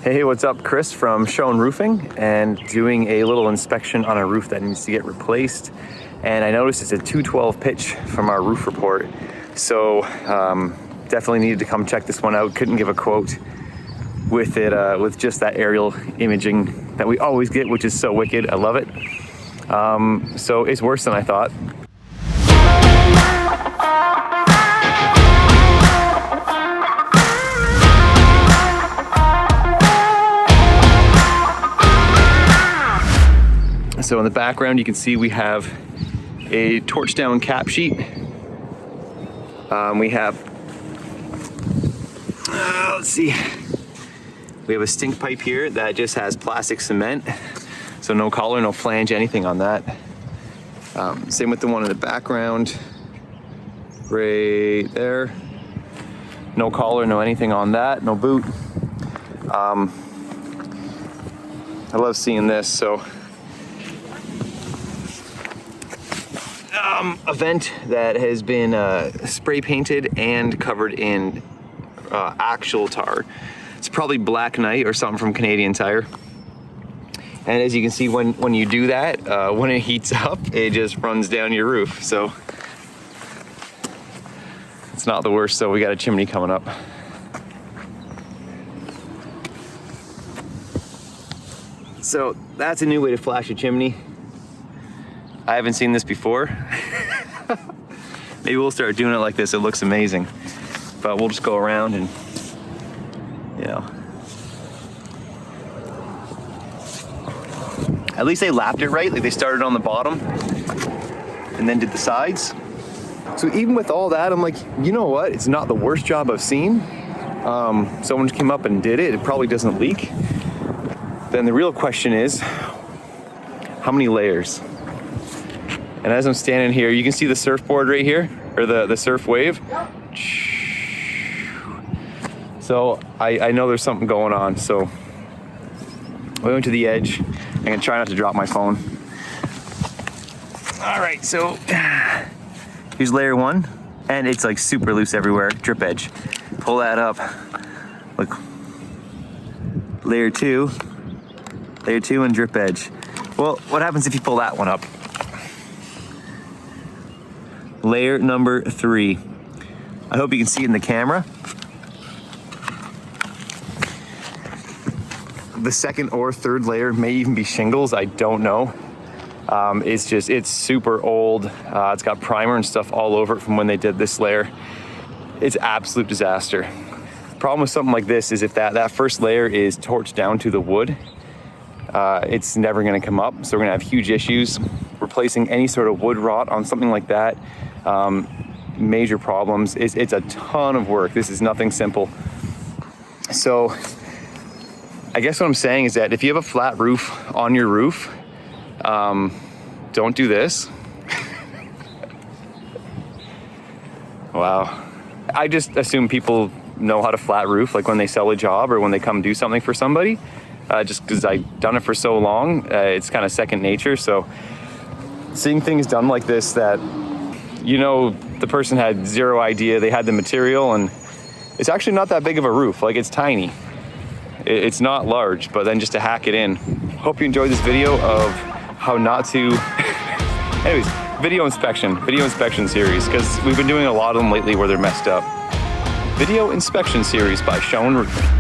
Hey, what's up? Chris from Schoen Roofing, and doing a little inspection on a roof that needs to get replaced. And I noticed it's a 212 pitch from our roof report. So definitely needed to come check this one out. Couldn't give a quote with it, with just that aerial imaging that we always get, which is so wicked. I love it. So it's worse than I thought. So in the background, you can see we have a torch down cap sheet. We have, let's see, we have a stink pipe here that just has plastic cement. So no collar, no flange, anything on that. Same with the one in the background, right there. No collar, no anything on that, no boot. I love seeing this, so. A vent that has been spray painted and covered in actual tar. It's probably Black Knight or something from Canadian Tire. And as you can see, when you do that, when it heats up, it just runs down your roof. So it's not the worst. So we got a chimney coming up. So that's a new way to flash a chimney. I haven't seen this before. Maybe we'll start doing it like this. It looks amazing. But we'll just go around and, you know. At least they lapped it right. Like they started on the bottom and then did the sides. So even with all that, I'm like, you know what? It's not the worst job I've seen. Someone just came up and did it. It probably doesn't leak. Then the real question is, how many layers? And as I'm standing here, you can see the surfboard right here, or the surf wave. So I know there's something going on. So I went to the edge. I'm gonna try not to drop my phone. All right, so here's layer one, and it's like super loose everywhere, drip edge. Pull that up, look. Layer two and drip edge. Well, what happens if you pull that one up? Layer number 3. I hope you can see it in the camera. The second or third layer may even be shingles, I don't know. It's super old. It's got primer and stuff all over it from when they did this layer. It's absolute disaster. Problem with something like this is if that first layer is torched down to the wood, it's never gonna come up. So we're gonna have huge issues. Replacing any sort of wood rot on something like that, major problems. It's a ton of work. This is nothing simple. So I guess what I'm saying is that if you have a flat roof on your roof, don't do this. Wow. I just assume people know how to flat roof, like when they sell a job or when they come do something for somebody. Just because I've done it for so long, it's kind of second nature. So seeing things done like this that, you know, the person had zero idea, they had the material, and it's actually not that big of a roof. Like, it's tiny. It's not large, but then just to hack it in. Hope you enjoyed this video of how not to, anyways, video inspection series, because we've been doing a lot of them lately where they're messed up. Video inspection series by Schoen Roofing.